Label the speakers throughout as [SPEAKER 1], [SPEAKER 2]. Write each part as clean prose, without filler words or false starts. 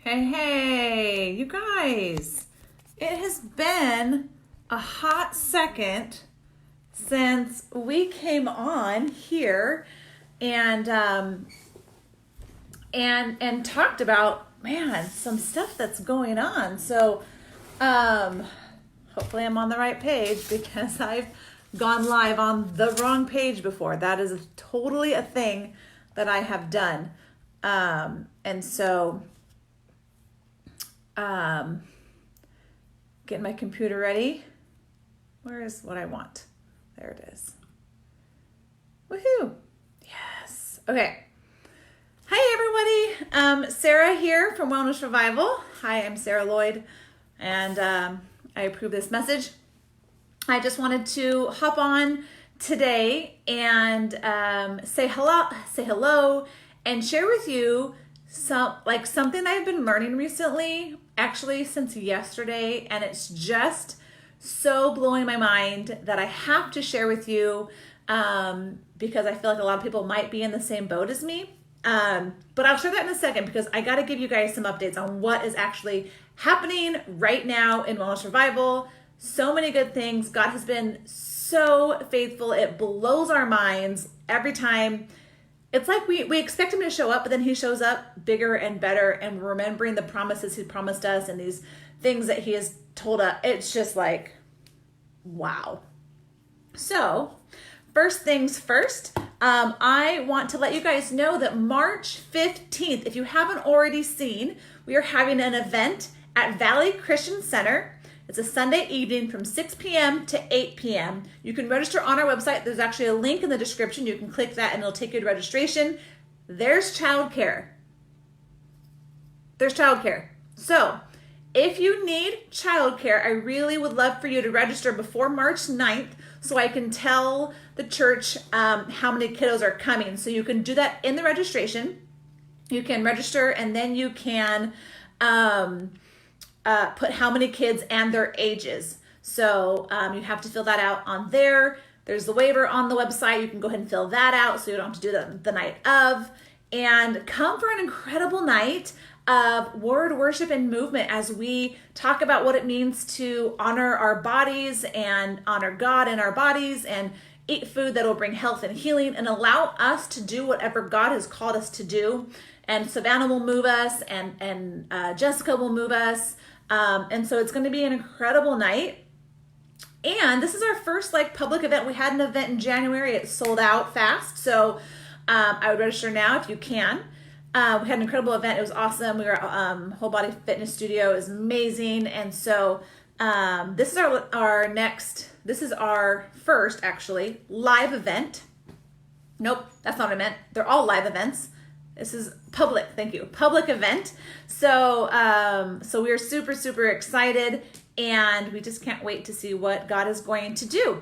[SPEAKER 1] Hey, you guys, it has been a hot second since we came on here and talked about, man, some stuff that's going on. So hopefully I'm on the right page because I've gone live on the wrong page before. That is totally a thing that I have done. Getting my computer ready. Where is what I want? There it is. Woohoo! Yes. Okay. Hi, everybody. Sarah here from Wellness Revival. Hi, I'm Sarah Lloyd, and I approve this message. I just wanted to hop on today and say hello, and share with you something I've been learning recently, actually since yesterday, and it's just so blowing my mind that I have to share with you because I feel like a lot of people might be in the same boat as me. But I'll share that in a second because I got to give you guys some updates on what is actually happening right now in Wellness Revival. So many good things. God has been so faithful. It blows our minds every time. It's like we expect him to show up, but then he shows up bigger and better, and we're remembering the promises he promised us and these things that he has told us. It's just like, wow. So first things first, I want to let you guys know that March 15th, if you haven't already seen, we are having an event at Valley Christian Center. It's a Sunday evening from 6 p.m. to 8 p.m. You can register on our website. There's actually a link in the description. You can click that and it'll take you to registration. There's childcare. So if you need childcare, I really would love for you to register before March 9th so I can tell the church how many kiddos are coming. So you can do that in the registration. You can register and then you can put how many kids and their ages. So you have to fill that out on there. There's the waiver on the website. You can go ahead and fill that out so you don't have to do that the night of. And come for an incredible night of word, worship, and movement as we talk about what it means to honor our bodies and honor God in our bodies and eat food that will bring health and healing and allow us to do whatever God has called us to do. And Savannah will move us and Jessica will move us. And so it's going to be an incredible night. And this is our first public event. We had an event in January. It sold out fast. So I would register now if you can. We had an incredible event. It was awesome. We were Whole Body Fitness Studio. It was amazing. And so this is this is our first actually live event. Nope, that's not what I meant. They're all live events. This is public event. So we are super, super excited and we just can't wait to see what God is going to do.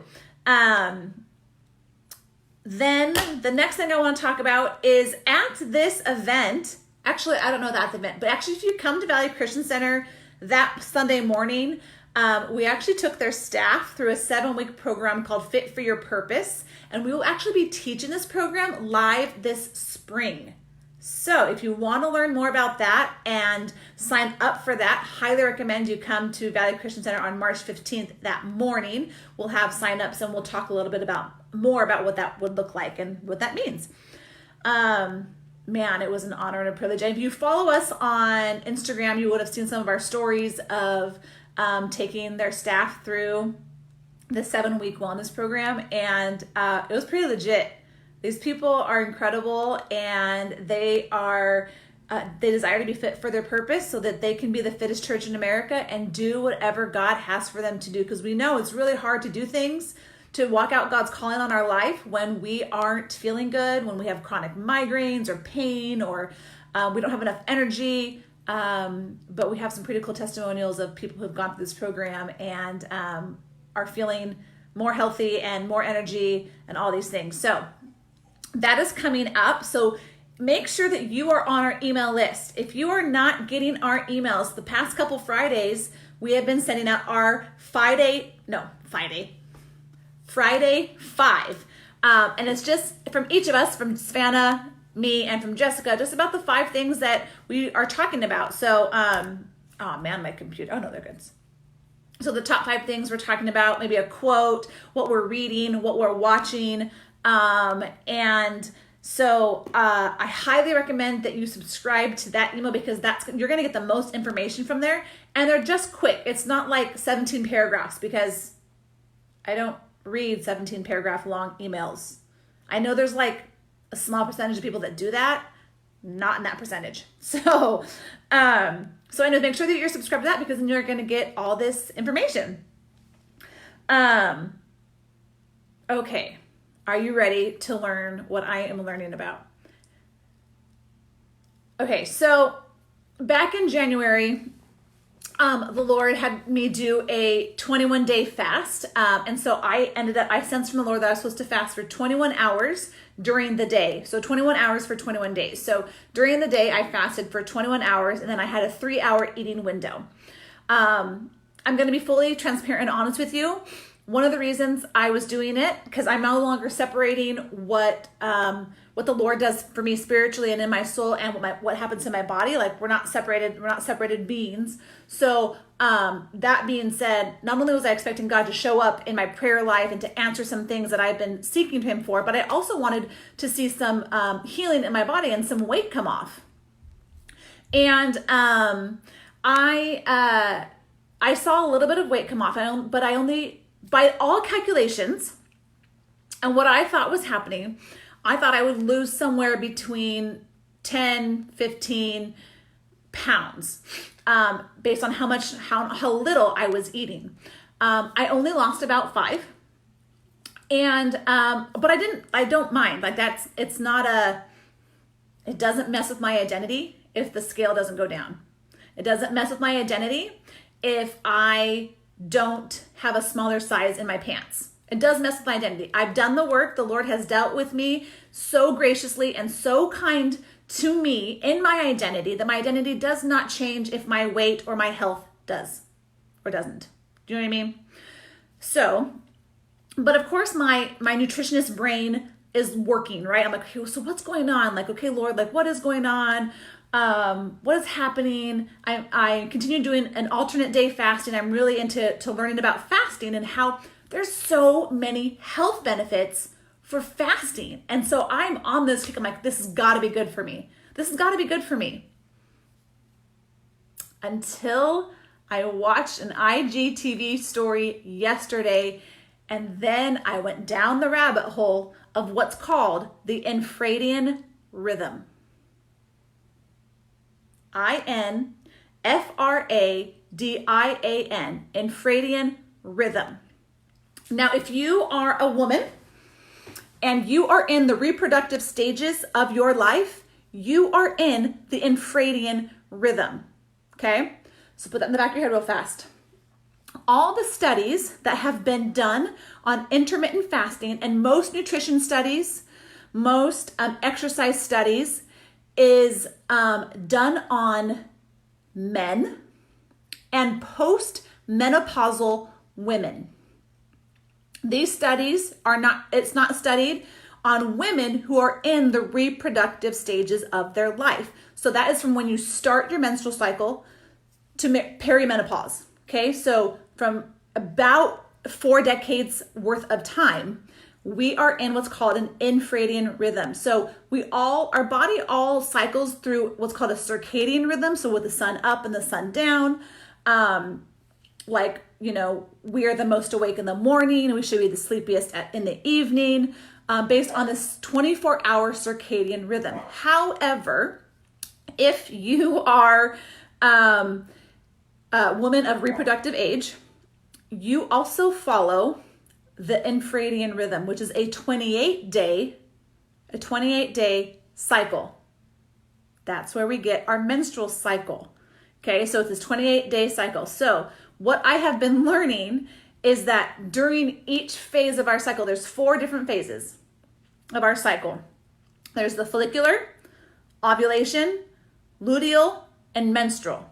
[SPEAKER 1] Then the next thing I want to talk about is at this event, actually, I don't know that's the event, but actually if you come to Valley Christian Center that Sunday morning, we actually took their staff through a 7-week program called Fit for Your Purpose. And we will actually be teaching this program live this spring. So if you want to learn more about that and sign up for that, highly recommend you come to Valley Christian Center on March 15th that morning. We'll have signups and we'll talk a little bit more about what that would look like and what that means. Man, it was an honor and a privilege. And if you follow us on Instagram, you would have seen some of our stories of taking their staff through the 7-week wellness program. And it was pretty legit. These people are incredible and they desire to be fit for their purpose so that they can be the fittest church in America and do whatever God has for them to do. Because we know it's really hard to do things, to walk out God's calling on our life when we aren't feeling good, when we have chronic migraines or pain or we don't have enough energy. But we have some pretty cool testimonials of people who've gone through this program and are feeling more healthy and more energy and all these things. So that is coming up. So make sure that you are on our email list. If you are not getting our emails, the past couple Fridays, we have been sending out our Friday 5. And it's just from each of us, from Savannah, me and from Jessica, just about the 5 things that we are talking about. So, oh man, my computer, oh no, they're good. So the top 5 things we're talking about, maybe a quote, what we're reading, what we're watching. And so I highly recommend that you subscribe to that email, because you're going to get the most information from there. And they're just quick. It's not like 17 paragraphs, because I don't read 17 paragraph long emails. I know there's like a small percentage of people that do that, not in that percentage. So I know, make sure that you're subscribed to that, because then you're going to get all this information. Okay. Are you ready to learn what I am learning about? Okay. So back in January, the Lord had me do a 21-day fast. And so I sensed from the Lord that I was supposed to fast for 21 hours during the day. So 21 hours for 21 days. So during the day, I fasted for 21 hours, and then I had a 3-hour eating window. I'm going to be fully transparent and honest with you. One of the reasons I was doing it, because I'm no longer separating what the Lord does for me spiritually and in my soul, and what happens in my body. Like, we're not separated beings. So that being said, not only was I expecting God to show up in my prayer life and to answer some things that I've been seeking Him for, but I also wanted to see some healing in my body and some weight come off. And I saw a little bit of weight come off, but I only, by all calculations, and what I thought was happening, I thought I would lose somewhere between 10, 15 pounds, based on how little I was eating. I only lost about 5. And, but I don't mind. Like, it doesn't mess with my identity if the scale doesn't go down. It doesn't mess with my identity if I don't have a smaller size in my pants. It does mess with my identity. I've done the work. The Lord has dealt with me so graciously and so kind to me in my identity that my identity does not change if my weight or my health does or doesn't. Do you know what I mean? So, but of course my nutritionist brain is working, right? I'm like, okay, so what's going on? Like, okay, Lord, like, what is going on? What is happening? I continue doing an alternate day fasting. I'm really into learning about fasting and how there's so many health benefits for fasting. And so I'm on this kick. I'm like, this has got to be good for me. This has got to be good for me. Until I watched an IGTV story yesterday, and then I went down the rabbit hole of what's called the Infradian Rhythm. Infradian, Infradian Rhythm. Now, if you are a woman and you are in the reproductive stages of your life, you are in the Infradian Rhythm, okay? So put that in the back of your head real fast. All the studies that have been done on intermittent fasting, and most nutrition studies, most exercise studies, is done on men and post-menopausal women. These studies it's not studied on women who are in the reproductive stages of their life. So that is from when you start your menstrual cycle to perimenopause. Okay, so from about 4 decades worth of time, we are in what's called an infradian rhythm. So our body all cycles through what's called a circadian rhythm. So with the sun up and the sun down, we are the most awake in the morning, and we should be the sleepiest in the evening, based on this 24-hour circadian rhythm. However, if you are a woman of reproductive age, you also follow the infradian rhythm, which is a 28-day cycle. That's where we get our menstrual cycle. Okay, so it's this 28-day cycle. So what I have been learning is that during each phase of our cycle, there's 4 different phases of our cycle. There's the follicular, ovulation, luteal, and menstrual.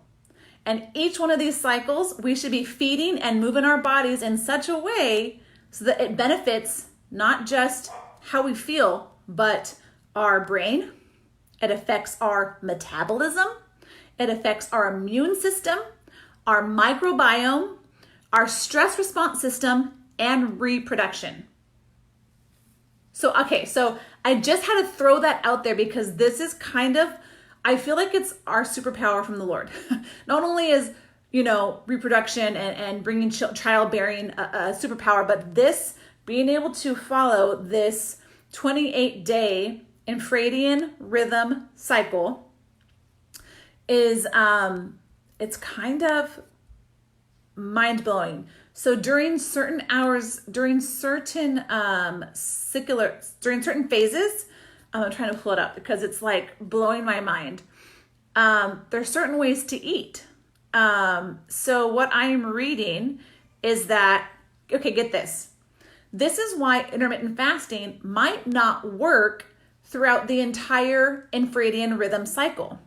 [SPEAKER 1] And each one of these cycles, we should be feeding and moving our bodies in such a way so that it benefits not just how we feel, but our brain, It affects our metabolism. It affects our immune system, our microbiome, our stress response system, and reproduction. So I just had to throw that out there because this is kind of, I feel like it's our superpower from the Lord. Not only is, reproduction and bringing childbearing a superpower, but this, being able to follow this 28-day Infradian Rhythm cycle is, it's kind of mind-blowing. So during certain hours, during certain phases, I'm trying to pull it up because it's like blowing my mind. There's certain ways to eat. So what I'm reading is that, okay, get this. This is why intermittent fasting might not work throughout the entire Infradian Rhythm cycle.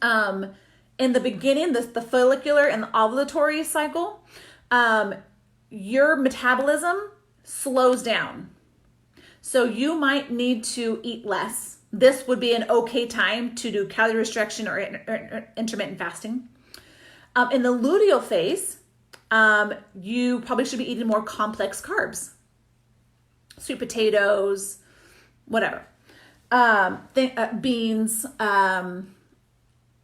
[SPEAKER 1] In the beginning, the follicular and the ovulatory cycle, your metabolism slows down. So you might need to eat less. This would be an okay time to do calorie restriction or intermittent fasting. In the luteal phase, you probably should be eating more complex carbs, sweet potatoes, whatever, beans,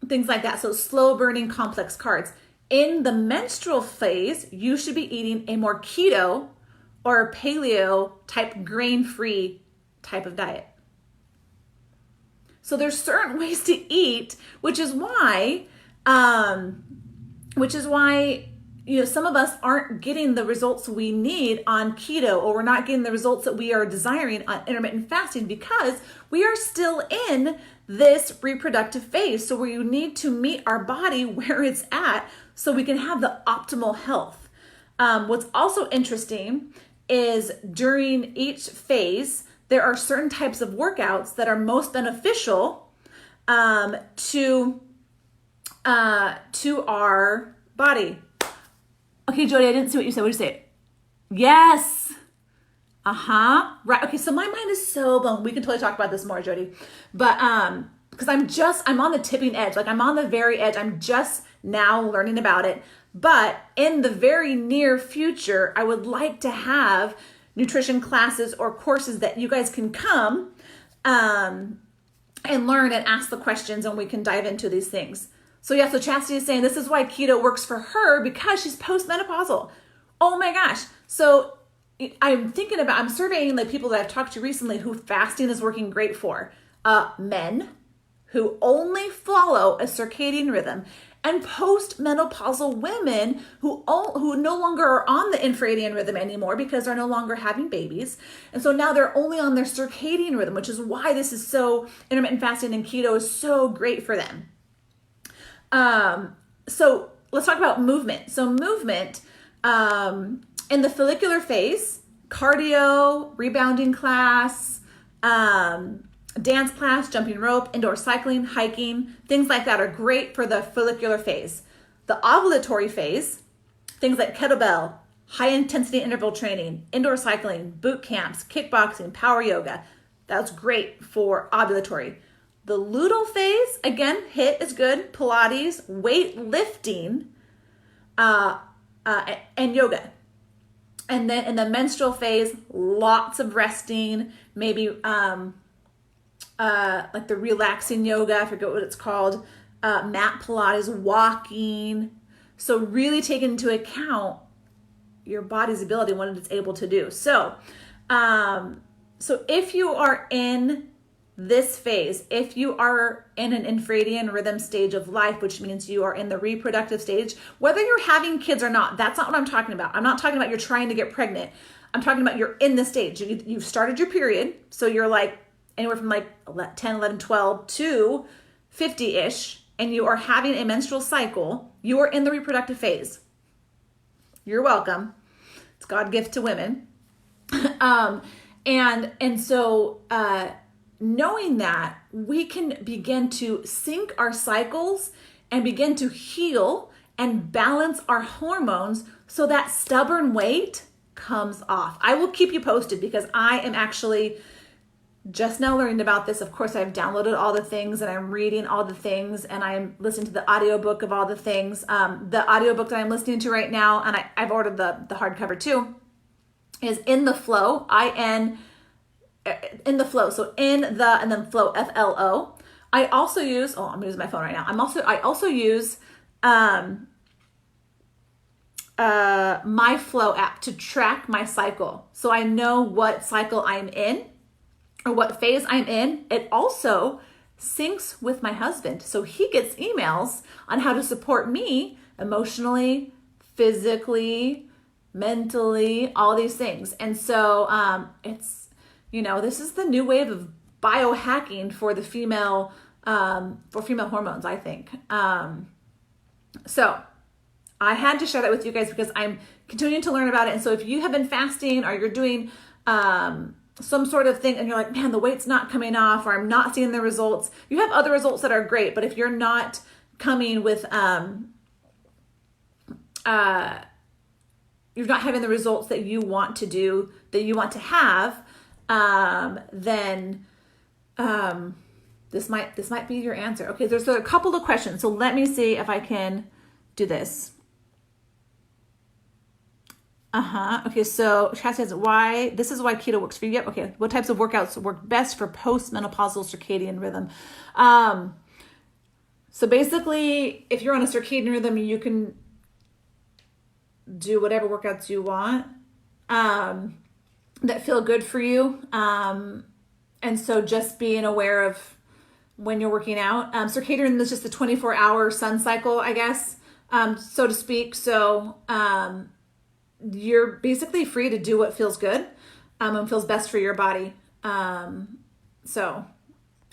[SPEAKER 1] things like that. So slow burning complex carbs. In the menstrual phase, you should be eating a more keto or paleo type grain-free type of diet. So there's certain ways to eat, which is why some of us aren't getting the results we need on keto, or we're not getting the results that we are desiring on intermittent fasting because we are still in this reproductive phase. So we need to meet our body where it's at so we can have the optimal health. What's also interesting is during each phase, there are certain types of workouts that are most beneficial to our body. Okay, Jody, I didn't see what you said. What did you say? Yes. Right. Okay, so my mind is so blown. We can totally talk about this more, Jody. But because I'm on the tipping edge. Like I'm on the very edge. I'm just now learning about it. But in the very near future, I would like to have nutrition classes or courses that you guys can come and learn and ask the questions, and we can dive into these things. So yeah, so Chastity is saying this is why keto works for her because she's postmenopausal. Oh my gosh. So I'm surveying like people that I've talked to recently who fasting is working great for. Men who only follow a circadian rhythm, and postmenopausal women who no longer are on the infradian rhythm anymore because they're no longer having babies. And so now they're only on their circadian rhythm, which is why this is so, intermittent fasting and keto is so great for them. So let's talk about movement. So movement, in the follicular phase, cardio, rebounding class, dance class, jumping rope, indoor cycling, hiking, things like that are great for the follicular phase. The ovulatory phase, things like kettlebell, high intensity interval training, indoor cycling, boot camps, kickboxing, power yoga, that's great for ovulatory. The luteal phase, again, HIIT is good, Pilates, weightlifting, and yoga. And then in the menstrual phase, lots of resting, maybe like the relaxing yoga, I forget what it's called, mat Pilates, walking. So really take into account your body's ability and what it's able to do. So if you are in this phase, if you are in an infradian rhythm stage of life, which means you are in the reproductive stage, whether you're having kids or not, that's not what I'm talking about. I'm not talking about you're trying to get pregnant. I'm talking about you're in the stage. You've started your period. So you're like anywhere from like 10, 11, 12 to 50-ish, and you are having a menstrual cycle. You are in the reproductive phase. You're welcome. It's God's gift to women. And so knowing that, we can begin to sync our cycles and begin to heal and balance our hormones so that stubborn weight comes off. I will keep you posted because I am actually just now learning about this. Of course, I've downloaded all the things and I'm reading all the things and I'm listening to the audiobook of all the things. The audiobook that I'm listening to right now, and I've ordered the hardcover too, is In the Flow, in the Flow. So in the, and then flow, FLO. I also use, I'm using my phone right now. I also use my Flow app to track my cycle. So I know what cycle I'm in or what phase I'm in. It also syncs with my husband. So he gets emails on how to support me emotionally, physically, mentally, all these things. And so it's, this is the new wave of biohacking for the female hormones, I think. So I had to share that with you guys because I'm continuing to learn about it. And so if you have been fasting or you're doing some sort of thing and you're like, man, the weight's not coming off, or I'm not seeing the results, you have other results that are great. But if you're not coming with, you're not having the results that you want to do, that you want to have, then this might be your answer. Okay, there's a couple of questions. So let me see if I can do this. Okay, so Chad says, this is why keto works for you. Yep, okay. What types of workouts work best for postmenopausal circadian rhythm? So basically, if you're on a circadian rhythm, you can do whatever workouts you want that feel good for you. And so just being aware of when you're working out. Circadian rhythm is just the 24-hour sun cycle, I guess, so to speak. So you're basically free to do what feels good and feels best for your body. And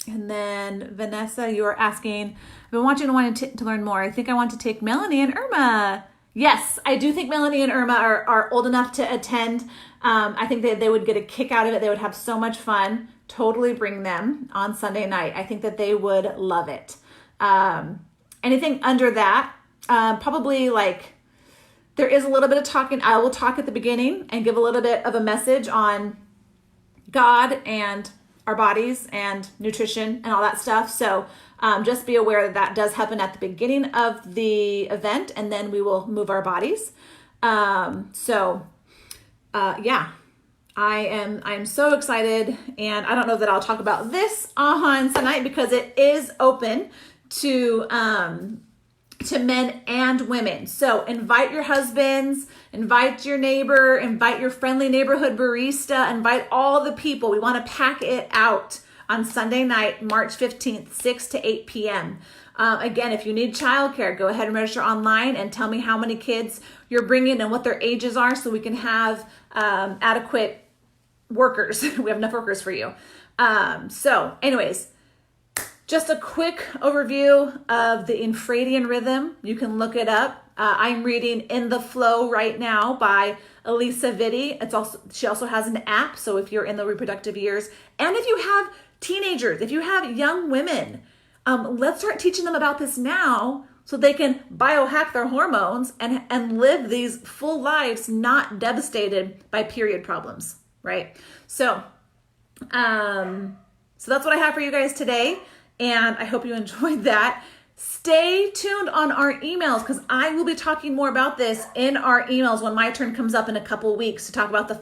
[SPEAKER 1] then Vanessa, you are asking, I've been wanting to learn more. I think I want to take Melanie and Irma. Yes, I do think Melanie and Irma are old enough to attend. I think that they would get a kick out of it. They would have so much fun. Totally bring them on Sunday night. I think that they would love it. Anything under that, probably like, there is a little bit of talking. I will talk at the beginning and give a little bit of a message on God and our bodies and nutrition and all that stuff. So just be aware that does happen at the beginning of the event, and then we will move our bodies. I'm so excited, and I don't know that I'll talk about this on Sunday because it is open to men and women. So invite your husbands, invite your neighbor, invite your friendly neighborhood barista, invite all the people. We want to pack it out on Sunday night, March 15th, 6 to 8 p.m. Again, if you need childcare, go ahead and register online and tell me how many kids you're bringing and what their ages are so we can have adequate workers. We have enough workers for you. So anyways, just a quick overview of the Infradian Rhythm. You can look it up. I'm reading In the Flow right now by Elisa Vitti. She also has an app, so if you're in the reproductive years, and if you have teenagers, if you have young women, let's start teaching them about this now so they can biohack their hormones and live these full lives not devastated by period problems, right? So that's what I have for you guys today. And I hope you enjoyed that. Stay tuned on our emails because I will be talking more about this in our emails when my turn comes up in a couple of weeks to talk about the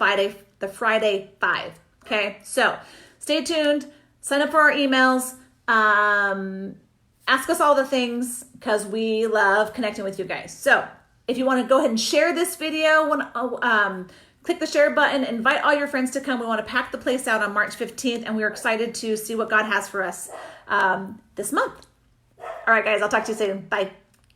[SPEAKER 1] Friday 5. Okay, so stay tuned. Sign up for our emails. Ask us all the things because we love connecting with you guys. So if you want to go ahead and share this video, click the share button, invite all your friends to come. We want to pack the place out on March 15th, and we're excited to see what God has for us this month. All right, guys, I'll talk to you soon. Bye.